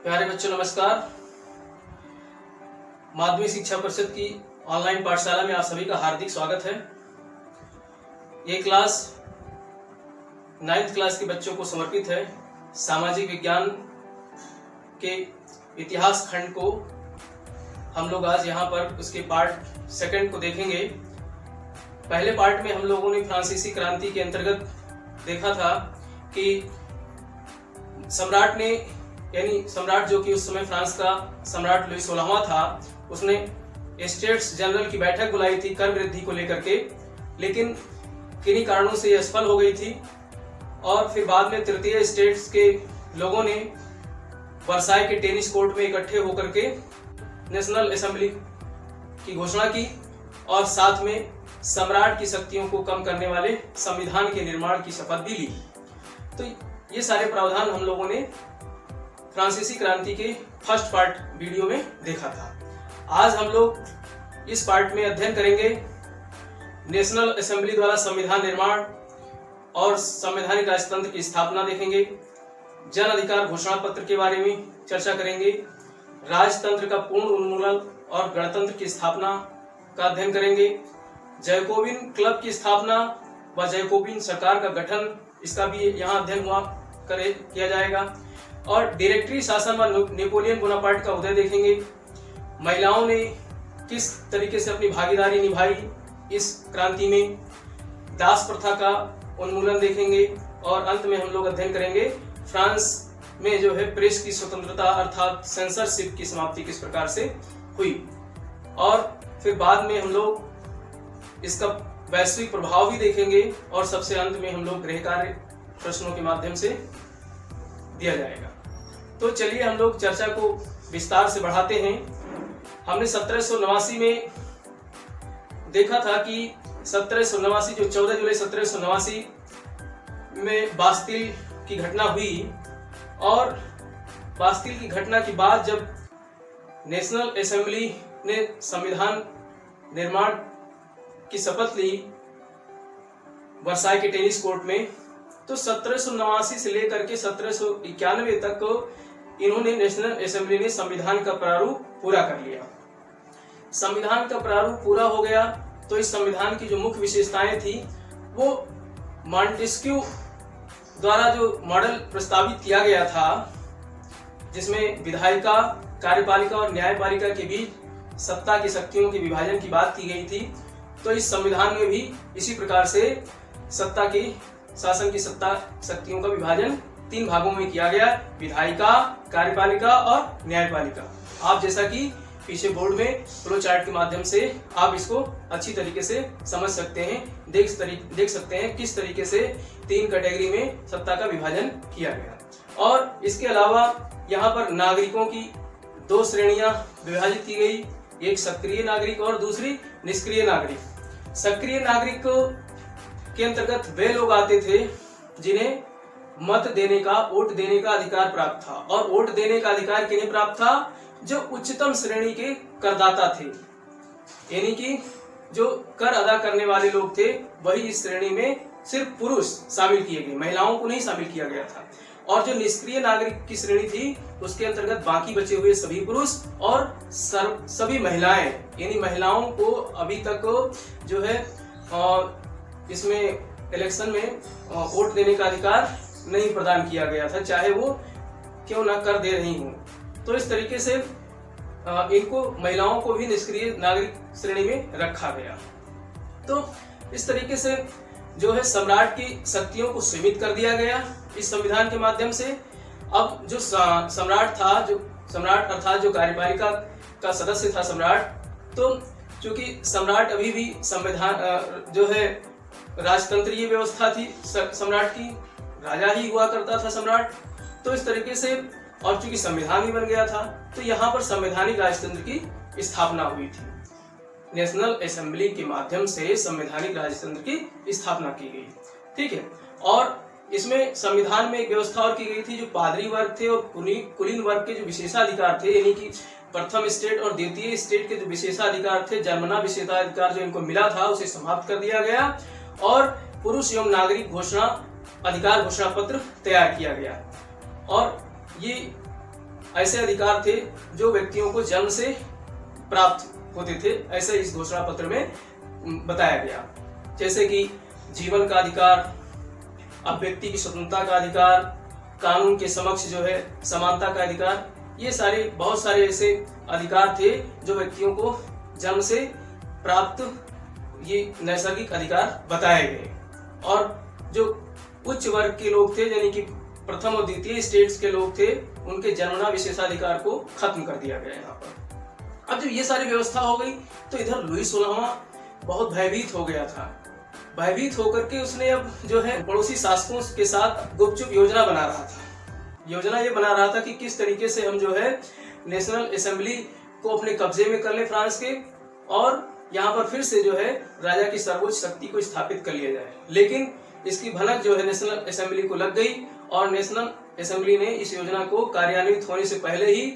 प्यारे बच्चों नमस्कार। माध्यमिक शिक्षा परिषद की ऑनलाइन पाठशाला में आप सभी का हार्दिक स्वागत है। ये क्लास 9th क्लास के बच्चों को समर्पित है। सामाजिक विज्ञान के इतिहास खंड को हम लोग आज यहाँ पर उसके पार्ट सेकंड को देखेंगे। पहले पार्ट में हम लोगों ने फ्रांसीसी क्रांति के अंतर्गत देखा था कि सम्राट ने यानी सम्राट जो कि उस समय फ्रांस का सम्राट लुई 16वां था, उसने स्टेट्स जनरल की बैठक बुलाई थी कर वृद्धि को लेकर के, लेकिन किन्हीं कारणों से यह असफल हो गई थी। और फिर बाद में तृतीय स्टेट्स के लोगों ने वर्साई के टेनिस कोर्ट में इकट्ठे होकर के नेशनल असेंबली की घोषणा की और साथ में सम्राट की शक्तियों को कम करने वाले संविधान के निर्माण की शपथ भी ली। तो ये सारे प्रावधान हम लोगों ने फ्रांसीसी क्रांति के फर्स्ट पार्ट वीडियो में देखा था। आज हम लोग इस पार्ट में अध्ययन करेंगे नेशनल असेंबली द्वारा संविधान निर्माण और संवैधानिक राजतंत्र की स्थापना देखेंगे। जन अधिकार घोषणा पत्र के बारे में चर्चा करेंगे। राजतंत्र का पूर्ण उन्मूलन और गणतंत्र की स्थापना का अध्ययन करेंगे। जैकोबिन क्लब की स्थापना व जैकोबिन सरकार का गठन, इसका भी यहाँ अध्ययन किया जाएगा। और डायरेक्टरी शासन व नेपोलियन बोनापार्ट का उदय देखेंगे। महिलाओं ने किस तरीके से अपनी भागीदारी निभाई इस क्रांति में। दास प्रथा का उन्मूलन देखेंगे और अंत में हम लोग अध्ययन करेंगे फ्रांस में जो है प्रेस की स्वतंत्रता अर्थात सेंसरशिप की समाप्ति किस प्रकार से हुई। और फिर बाद में हम लोग इसका वैश्विक प्रभाव भी देखेंगे और सबसे अंत में हम लोग गृह कार्य प्रश्नों के माध्यम से दिया जाएगा। तो चलिए हम लोग चर्चा को विस्तार से बढ़ाते हैं। हमने 1789 में देखा था कि 1789 जो 14 जुलाई 1789 में बास्तिल की घटना हुई और बास्तिल की घटना के बाद जब नेशनल असेंबली ने संविधान निर्माण की शपथ ली वर्साई के टेनिस कोर्ट में, तो 1789 से लेकर के 1791 तक इन्होंने नेशनल असेंबली ने संविधान का प्रारूप पूरा कर लिया। संविधान का प्रारूप पूरा हो गया तो इस संविधान की जो मुख्य विशेषताएं थी वो मॉन्टेस्क्यू द्वारा जो मॉडल प्रस्तावित किया गया था, जिसमें विधायिका, कार्यपालिका और न्यायपालिका के बीच सत्ता की शक्तियों के विभाजन की बात की गई थी। तो इस संविधान में भी इसी प्रकार से शासन की सत्ता शक्तियों का विभाजन 3 भागों में किया गया, विधायिका, कार्यपालिका और न्यायपालिका। आप जैसा कि पीछे बोर्ड में फ्लो चार्ट के माध्यम से आप इसको अच्छी तरीके से समझ सकते हैं, देख सकते हैं किस तरीके से 3 कैटेगरी में सत्ता का विभाजन किया गया। और इसके अलावा यहाँ पर नागरिकों की 2 श्रेणियां विभाजित की गई, एक सक्रिय नागरिक और दूसरी निष्क्रिय नागरिक। सक्रिय नागरिक के अंतर्गत वे लोग आते थे जिन्हें मत देने का, वोट देने का अधिकार प्राप्त था। और वोट देने का अधिकार किन्हें प्राप्त था? जो उच्चतम श्रेणी के करदाता थे, यानी कि जो कर अदा करने वाले लोग थे वही इस श्रेणी में सिर्फ पुरुष शामिल किए गए, महिलाओं को नहीं शामिल किया गया था। और जो निष्क्रिय नागरिक की श्रेणी थी उसके अंतर्गत बाकी बचे हुए सभी पुरुष और सभी महिलाएं, यानी महिलाओं को अभी तक जो है इसमें इलेक्शन में वोट देने का अधिकार नहीं प्रदान किया गया था, चाहे वो क्यों ना कर दे रही हूँ। तो इस तरीके से इनको, महिलाओं को भी निष्क्रिय नागरिक श्रेणी में रखा गया। तो इस तरीके से जो है सम्राट की शक्तियों को सीमित कर दिया गया इस संविधान के माध्यम से। अब जो सम्राट था, जो सम्राट अर्थात जो कार्यपालिका का सदस्य था सम्राट, तो चूंकि सम्राट अभी भी संविधान जो है राजतंत्रीय व्यवस्था थी सम्राट की, राजा ही हुआ करता था सम्राट। तो इस तरीके से, और चूंकि संविधान भी बन गया था, तो यहाँ पर संवैधानिक राजतंत्र की स्थापना हुई थी। नेशनल असेंबली के माध्यम से संवैधानिक राजतंत्र की स्थापना की गई। ठीक है। और इसमें संविधान में एक व्यवस्था और की गई थी, जो पादरी वर्ग थे और कुलीन वर्ग के जो विशेषाधिकार थे, यानी कि प्रथम स्टेट और द्वितीय स्टेट के जो विशेषाधिकार थे, जन्मना विशेषाधिकार जो इनको मिला था उसे समाप्त कर दिया गया और पुरुष एवं नागरिक अधिकार घोषणा पत्र तैयार किया गया। और ये ऐसे अधिकार थे जो व्यक्तियों को जन्म से प्राप्त होते थे, ऐसा इस घोषणा पत्र में बताया गया। जैसे कि जीवन का अधिकार, अब व्यक्ति की स्वतंत्रता का अधिकार, कानून के समक्ष जो है समानता का अधिकार, ये सारे बहुत सारे ऐसे अधिकार थे जो व्यक्तियों को जन्म से प्राप्त ये नैसर्गिक अधिकार बताए गए। और जो उच्च वर्ग के लोग थे, यानी कि प्रथम और द्वितीय स्टेट्स के लोग थे, उनके जन्मना विशेषाधिकार को खत्म कर दिया गया यहाँ पर। अब जब ये सारी व्यवस्था हो गई तो इधर लुई 16वां बहुत भयभीत हो गया था। भयभीत होकर के उसने अब जो है पड़ोसी शासकों के साथ गुपचुप योजना बना रहा था। योजना ये बना रहा था कि किस तरीके से हम जो है नेशनल असेंबली को अपने कब्जे में कर ले फ्रांस के, और यहाँ पर फिर से जो है राजा की सर्वोच्च शक्ति को स्थापित कर लिया जाए। लेकिन इसकी भनक जो है नेशनल असेंबली को लग गई और नेशनल असेंबली ने इस योजना को कार्यान्वित होने से पहले ही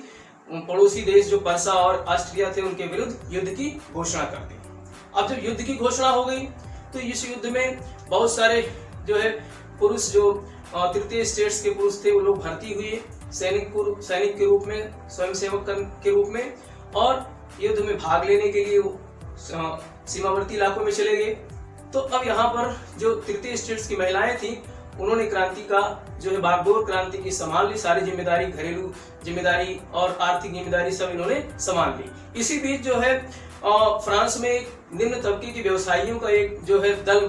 पड़ोसी देश जो पर्सा और ऑस्ट्रिया थे उनके विरुद्ध युद्ध की घोषणा कर दी। अब जब युद्ध की घोषणा हो गई तो इस युद्ध में बहुत सारे जो है पुरुष, जो तृतीय स्टेट्स के पुरुष थे, वो लोग भर्ती हुए सैनिक के रूप में, स्वयंसेवक के रूप में, और युद्ध में भाग लेने के लिए वो सीमावर्ती इलाकों में चले गए। तो अब यहाँ पर जो तृतीय स्टेट्स की महिलाएं थी, उन्होंने क्रांति का जो है बागडोर क्रांति की संभाल ली, सारी जिम्मेदारी, घरेलू जिम्मेदारी और आर्थिक जिम्मेदारी सब इन्होंने संभाल ली। इसी बीच जो है फ्रांस में निम्न तबके के व्यवसायियों का एक जो है दल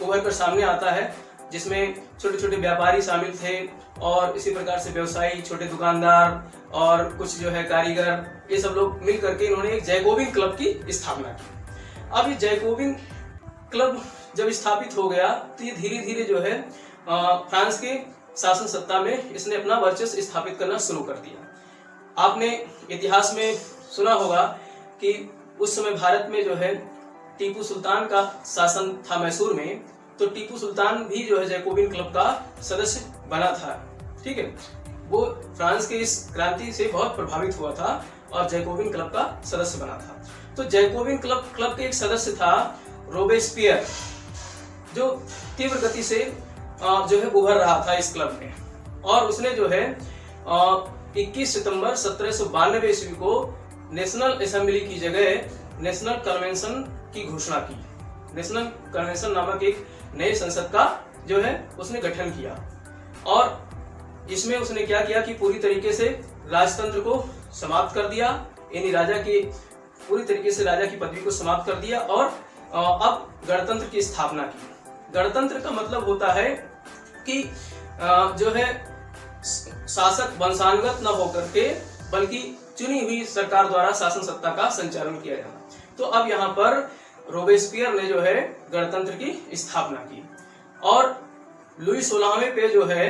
उभर कर सामने आता है, जिसमें छोटे छोटे व्यापारी शामिल थे और इसी प्रकार से व्यवसायी, छोटे दुकानदार और कुछ जो है कारीगर, ये सब लोग मिल करके इन्होंने एक जैकोबिन क्लब की स्थापना की। अब ये जैकोबिन क्लब जब स्थापित हो गया तो ये धीरे धीरे जो है फ्रांस के शासन सत्ता में इसने अपना वर्चस्व स्थापित करना शुरू कर दिया। आपने इतिहास में सुना होगा कि उस समय भारत में जो है टीपू सुल्तान का शासन था मैसूर में, तो टीपू सुल्तान भी जो है जैकोबिन क्लब का सदस्य बना था। ठीक है, वो फ्रांस के इस क्रांति से बहुत प्रभावित हुआ था और जैकोबिन क्लब का सदस्य बना था। तो जैकोबिन क्लब के एक सदस्य था रोबेस्पियर, जो तीव्र गति से जो है उभर रहा था इस क्लब में, और उसने जो है 21 सितंबर 1792 ईस्वी को नेशनल असेंबली की जगह नेशनल कन्वेंशन की घोषणा की। नेशनल कन्वेंशन नामक एक नए संसद का जो है उसने गठन किया, और इसमें उसने क्या किया कि पूरी तरीके से राजतंत्र को समाप्त कर दिया, यानी राजा की पूरी तरीके से राजा की पदवी को समाप्त कर दिया और अब गणतंत्र की स्थापना की। गणतंत्र का मतलब होता है कि जो है शासक वंशानुगत न होकर के बल्कि चुनी हुई सरकार द्वारा शासन सत्ता का संचालन किया जाना। तो अब यहाँ पर रोबेस्पियर ने जो है गणतंत्र की स्थापना की, और लुई 16वें पे जो है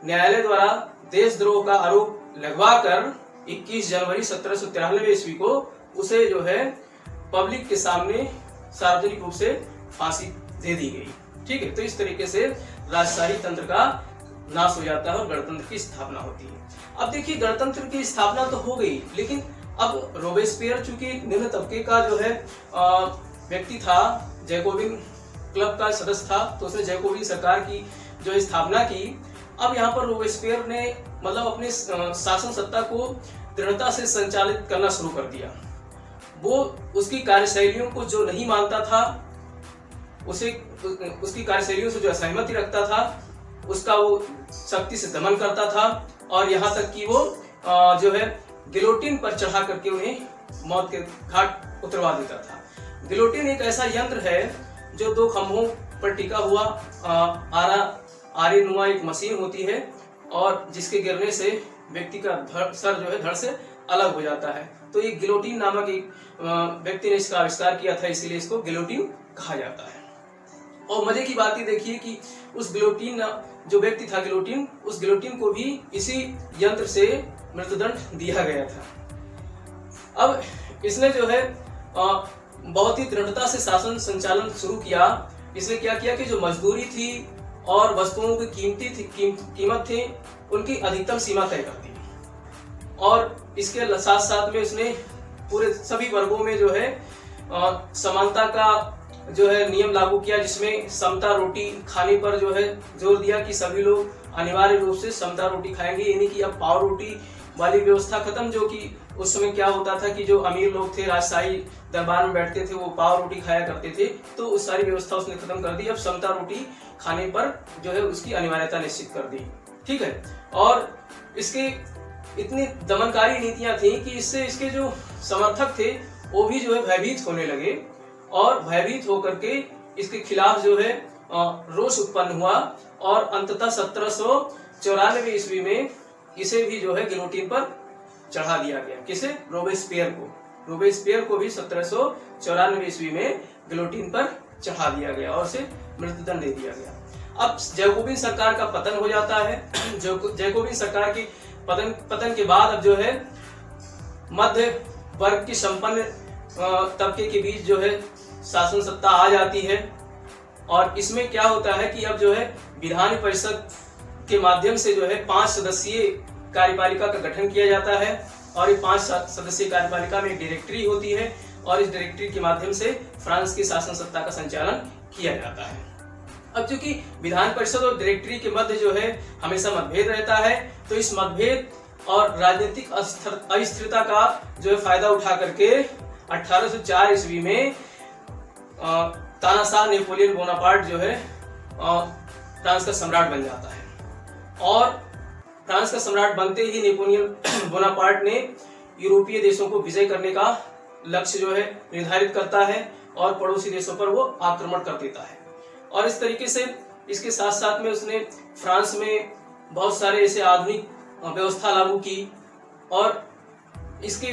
न्यायालय द्वारा देशद्रोह का आरोप लगवाकर 21 जनवरी 1793 ईस्वी को उसे जो है पब्लिक के सामने सार्वजनिक रूप से फांसी दे दी गई। ठीक है, तो इस तरीके से राजशाही तंत्र का नाश हो जाता है और गणतंत्र की स्थापना होती है। अब देखिए, गणतंत्र की स्थापना तो हो गई, लेकिन अब रोबेस्पियर चूंकि निम्न तबके का जो है व्यक्ति था, जैकोबिन क्लब का सदस्य था, तो उसने जैकोबिन सरकार की जो स्थापना की। अब यहाँ पर रोबेस्पियर ने मतलब अपनी शासन सत्ता को दृढ़ता से संचालित करना शुरू कर दिया। वो उसकी कार्यशैलियों को जो नहीं मानता था, उसे उसकी कार्यशैलियों से जो असहमति रखता था, उसका वो सख्ती से दमन करता था, और यहाँ तक कि वो जो है गिलोटिन पर चढ़ा करके उन्हें मौत के घाट उतरवा देता था। गिलोटिन एक ऐसा यंत्र है जो 2 खंभों पर टिका हुआ आरे नुमा एक मशीन होती है, और जिसके गिरने से व्यक्ति का सर जो है धड़ से अलग हो जाता है। तो ये गिलोटिन नामक एक व्यक्ति ने इसका आविष्कार किया था, इसीलिए इसको गिलोटिन कहा जाता है। और मजे की बात ये देखिए कि उस गिलोटिन जो व्यक्ति था गिलोटिन, उस गिलोटिन को भी इसी यंत्र से मृत्युदंड दिया गया था। अब इसने जो है बहुत ही दृढ़ता से शासन संचालन शुरू किया। इसने क्या किया कि जो मजदूरी थी और वस्तुओं की कीमत थी, उनकी अधिकतम सीमा तय कर दी, और इसके साथ साथ में इसने पूरे सभी वर्गों में जो है समानता का जो है नियम लागू किया, जिसमें समता रोटी खाने पर जो है जोर दिया कि सभी लोग अनिवार्य रूप से समता रोटी खाएंगे, यानी कि अब पाव रोटी वाली व्यवस्था खत्म, जो कि उस समय क्या होता था कि जो अमीर लोग थे राजशाही दरबार में बैठते थे, वो पाव रोटी खाया करते थे, तो उस सारी व्यवस्था उसने खत्म कर दी। अब समता रोटी खाने पर जो है उसकी अनिवार्यता निश्चित कर दी। ठीक है, और इसके इतनी दमनकारी नीतियां थी कि इससे इसके जो समर्थक थे वो भी जो है भयभीत होने लगे, और भयभीत होकर के इसके खिलाफ जो है रोष उत्पन्न हुआ, और अंततः 1794 ईस्वी में इसे भी जो है गिलोटिन पर चढ़ा दिया गया। किसे? रोबेस्पियर को। रोबेस्पियर को भी 1794 ईस्वी में गिलोटिन पर चढ़ा दिया गया और उसे मृत्युदंड दे दिया गया। अब जैकोबिन सरकार का पतन हो जाता है। जैकोबिन सरकार की पतन के बाद अब जो है मध्य वर्ग की संपन्न तबके के बीच जो है शासन सत्ता आ जाती है, और इसमें क्या होता है कि अब जो है विधान परिषद के माध्यम से जो है 5 सदस्यीय कार्यपालिका का गठन किया जाता है, और ये 5 सदस्यीय कार्यपालिका में डायरेक्टरी होती है, और इस डायरेक्टरी के माध्यम से फ्रांस की शासन सत्ता का संचालन किया जाता है। अब चूंकि विधान परिषद और डायरेक्टरी के मध्य जो है हमेशा मतभेद रहता है, तो इस मतभेद और राजनीतिक अस्थिरता का जो है फायदा उठा करके 1804 ईस्वी में तानाशाह नेपोलियन बोनापार्ट जो है फ्रांस का सम्राट बन जाता है। और फ्रांस का सम्राट बनते ही नेपोलियन बोनापार्ट ने यूरोपीय देशों को विजय करने का लक्ष्य जो है निर्धारित करता है, और पड़ोसी देशों पर वो आक्रमण कर देता है। और इस तरीके से इसके साथ साथ में उसने फ्रांस में बहुत सारे ऐसे आधुनिक व्यवस्था लागू की, और इसके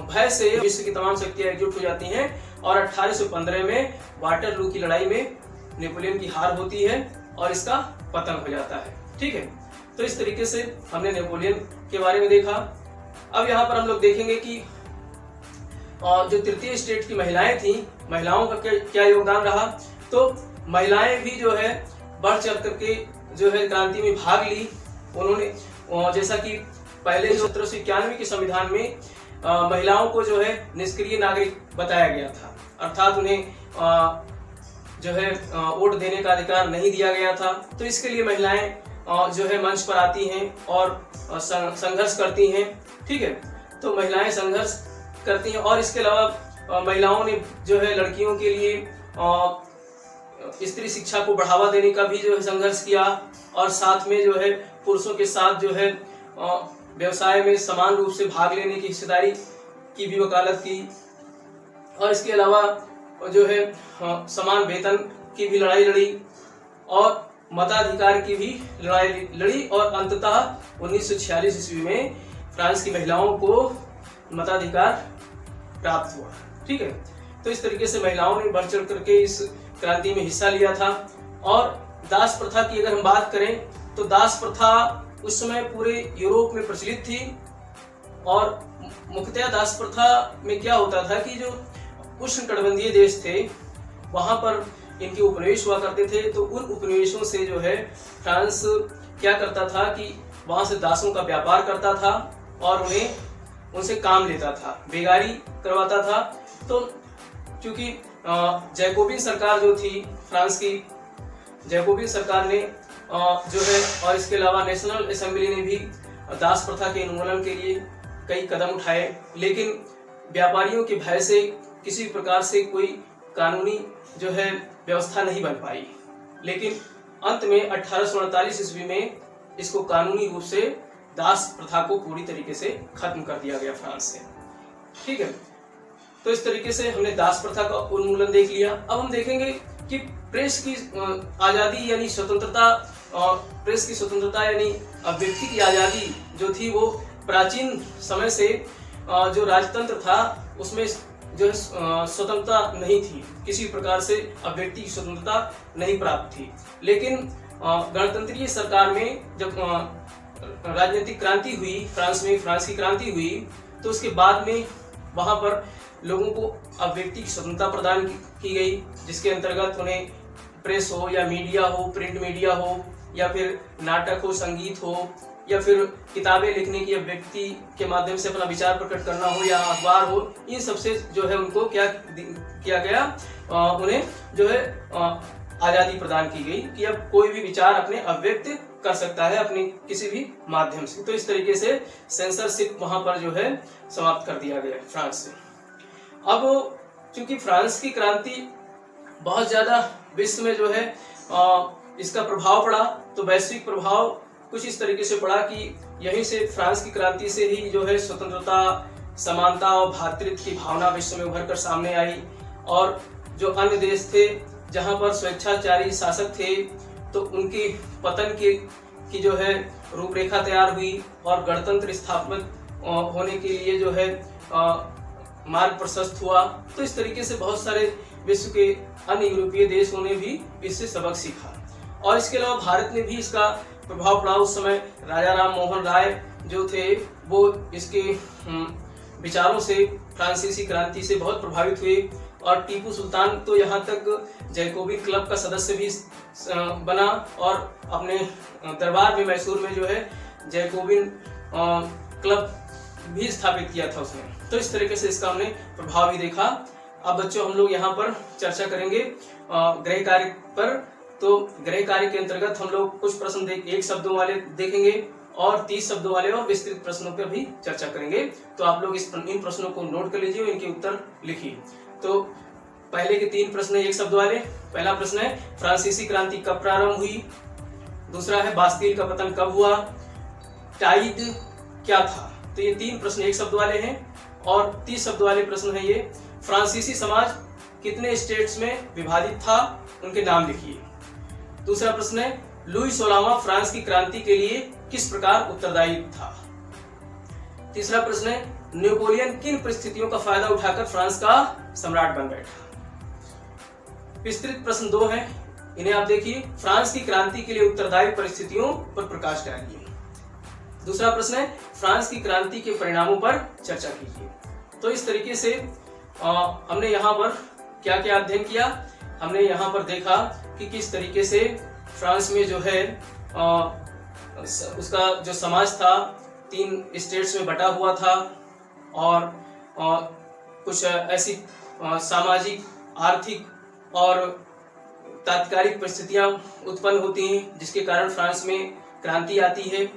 भय से विश्व की तमाम शक्तियां एकजुट हो जाती हैं, और 1815 में वाटरलू की लड़ाई में नेपोलियन की हार होती है और इसका पतन हो जाता है। ठीक है, तो इस तरीके से हमने नेपोलियन के बारे में देखा। अब यहाँ पर हम लोग देखेंगे कि जो तृतीय स्टेट की महिलाएं थी, महिलाओं का क्या योगदान रहा। तो महिलाएं भी जो है बढ़ चढ़ करके जो है क्रांति में भाग ली। उन्होंने जैसा कि पहले 1791 के संविधान में महिलाओं को जो है निष्क्रिय नागरिक बताया गया था, अर्थात उन्हें जो है वोट देने का अधिकार नहीं दिया गया था। तो इसके लिए महिलाएं जो है मंच पर आती हैं और संघर्ष करती हैं। ठीक है, तो महिलाएं संघर्ष करती हैं, और इसके अलावा महिलाओं ने जो है लड़कियों के लिए स्त्री शिक्षा को बढ़ावा देने का भी जो है संघर्ष किया, और साथ में जो है पुरुषों के साथ जो है व्यवसाय में समान रूप से भाग लेने की हिस्सेदारी की भी वकालत की, और इसके अलावा जो है समान वेतन की भी लड़ाई लड़ी, और मताधिकार की भी लड़ाई लड़ी, और अंततः 1946 ईस्वी में फ्रांस की महिलाओं को मताधिकार प्राप्त हुआ। ठीक है, तो इस तरीके से महिलाओं ने बढ़ चढ़ करके इस क्रांति में हिस्सा लिया था। और दास प्रथा की अगर हम बात करें तो दास प्रथा उस समय पूरे यूरोप में प्रचलित थी, और मुख्यतः दास प्रथा में क्या होता था कि जो उष्णकटिबंधीय देश थे वहां पर इनके उपनिवेश हुआ करते थे। तो उन उपनिवेशों से जो है फ्रांस क्या करता था कि वहां से दासों का व्यापार करता था और उन्हें उनसे काम लेता था, बेगारी करवाता था। तो क्योंकि जैकोबिन सरकार जो थी फ्रांस की, जैकोबिन सरकार ने जो है, और इसके अलावा नेशनल असेंबली ने भी दास प्रथा के उन्मूलन के लिए कई कदम उठाए, लेकिन व्यापारियों के भय से किसी प्रकार से कोई कानूनी जो है व्यवस्था नहीं बन पाई। लेकिन अंत में 1848 ईस्वी में इसको कानूनी रूप से दास प्रथा को पूरी तरीके से खत्म कर दिया गया फ्रांस से। ठीक है, तो इस तरीके से हमने दास प्रथा का उन्मूलन देख लिया। अब हम देखेंगे कि प्रेस की आजादी यानी स्वतंत्रता, प्रेस की स्वतंत्रता यानी व्यक्ति की आजादी जो थी वो प्राचीन समय से जो राजतंत्र था उसमें जो है स्वतंत्रता नहीं थी, किसी प्रकार से व्यक्ति की स्वतंत्रता नहीं प्राप्त थी। लेकिन गणतंत्रीय सरकार में जब राजनीतिक क्रांति हुई फ्रांस में, फ्रांस की क्रांति हुई, तो उसके बाद में वहां पर लोगों को अभिव्यक्ति की स्वतंत्रता प्रदान की गई, जिसके अंतर्गत उन्हें प्रेस हो या मीडिया हो, प्रिंट मीडिया हो या फिर नाटक हो, संगीत हो या फिर किताबें लिखने की अभिव्यक्ति के माध्यम से अपना विचार प्रकट करना हो या अखबार हो, इन सबसे जो है उनको क्या किया गया, उन्हें जो है आजादी प्रदान की गई कि अब कोई भी विचार अपने अभिव्यक्त कर सकता है अपने किसी भी माध्यम से। तो इस तरीके से सेंसरशिप वहां पर जो है समाप्त कर दिया गया फ्रांस से। अब चूंकि फ्रांस की क्रांति बहुत ज्यादा विश्व में जो है इसका प्रभाव पड़ा, तो वैश्विक प्रभाव कुछ इस तरीके से पड़ा कि यहीं से फ्रांस की क्रांति से ही जो है स्वतंत्रता, समानता और भ्रातृत्व की भावना विश्व में उभर कर सामने आई। और जो अन्य देश थे जहां पर स्वेच्छाचारी शासक थे, तो उनकी पतन की जो है रूपरेखा तैयार हुई और गणतंत्र स्थापित होने के लिए जो है मार्ग प्रशस्त हुआ। तो इस तरीके से बहुत सारे विश्व के अन्य यूरोपीय देशों ने भी इससे सबक सीखा। और इसके अलावा भारत ने भी इसका प्रभाव पड़ा। उस समय राजा राम मोहन राय जो थे वो इसके विचारों से, फ्रांसीसी क्रांति से बहुत प्रभावित हुए। और टीपू सुल्तान तो यहाँ तक जैकोबिन क्लब का सदस्य भी बना और अपने दरबार में मैसूर में जो है जैकोबिन क्लब भी स्थापित किया था उसने। तो इस तरीके से इसका हमने प्रभाव भी देखा। अब बच्चों हम लोग यहाँ पर चर्चा करेंगे गृह कार्य पर। तो गृह कार्य के अंतर्गत हम लोग कुछ प्रश्न एक शब्दों वाले देखेंगे और 30 शब्दों वाले और विस्तृत प्रश्नों पर भी चर्चा करेंगे। तो आप लोग इन प्रश्नों को नोट कर लीजिए और इनके उत्तर लिखिए। तो पहले के 3 प्रश्न एक शब्द वाले। पहला प्रश्न है फ्रांसीसी क्रांति कब प्रारंभ हुई। दूसरा है बास्तील का पतन कब हुआ। टाइड क्या था। तो ये 3 प्रश्न एक शब्द वाले हैं। और 30 शब्द वाले प्रश्न है ये फ्रांसीसी समाज कितने स्टेट्स में विभाजित था, उनके नाम लिखिए। दूसरा प्रश्न है लुई 16वां फ्रांस की क्रांति के लिए किस प्रकार उत्तरदायी था। तीसरा प्रश्न है नेपोलियन किन परिस्थितियों का फायदा उठाकर फ्रांस का सम्राट बन बैठा। विस्तृत प्रश्न 2 हैं, इन्हें आप देखिए। फ्रांस की क्रांति के लिए उत्तरदायी परिस्थितियों पर प्रकाश डालिए। दूसरा प्रश्न है फ्रांस की क्रांति के परिणामों पर चर्चा कीजिए। तो इस तरीके से हमने यहाँ पर क्या क्या अध्ययन किया। हमने यहाँ पर देखा कि किस तरीके से फ्रांस में जो है उसका जो समाज था 3 स्टेट्स में बटा हुआ था और कुछ ऐसी सामाजिक, आर्थिक और तात्कालिक परिस्थितियां उत्पन्न होती हैं जिसके कारण फ्रांस में क्रांति आती है।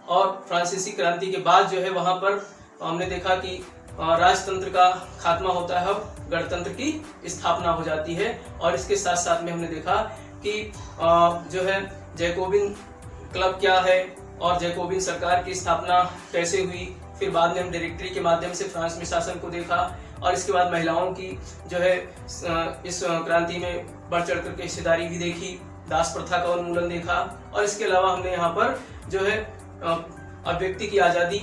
और फ्रांसीसी क्रांति के बाद जो है वहां पर हमने देखा कि राजतंत्र का खात्मा होता है, गणतंत्र की स्थापना हो जाती है। और इसके साथ साथ में हमने देखा कि जो है जैकोबिन क्लब क्या है और जैकोबिन सरकार की स्थापना कैसे हुई। फिर बाद में हम डायरेक्टरी के माध्यम से फ्रांस में शासन को देखा। और इसके बाद महिलाओं की जो है इस क्रांति में बढ़ चढ़ कर के हिस्सेदारी भी देखी। दास प्रथा का उन्मूलन देखा। और इसके अलावा हमने यहाँ पर जो है अभिव्यक्ति की आज़ादी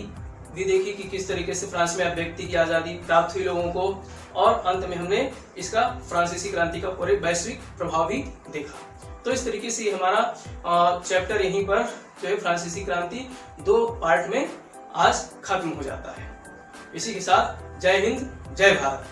भी देखी कि किस तरीके से फ्रांस में अभिव्यक्ति की आज़ादी प्राप्त हुई लोगों को। और अंत में हमने इसका फ्रांसीसी क्रांति का पूरे वैश्विक प्रभाव भी देखा। तो इस तरीके से हमारा चैप्टर यहीं पर जो है फ्रांसीसी क्रांति 2 पार्ट में आज खत्म हो जाता है। इसी के साथ जय हिंद, जय भारत।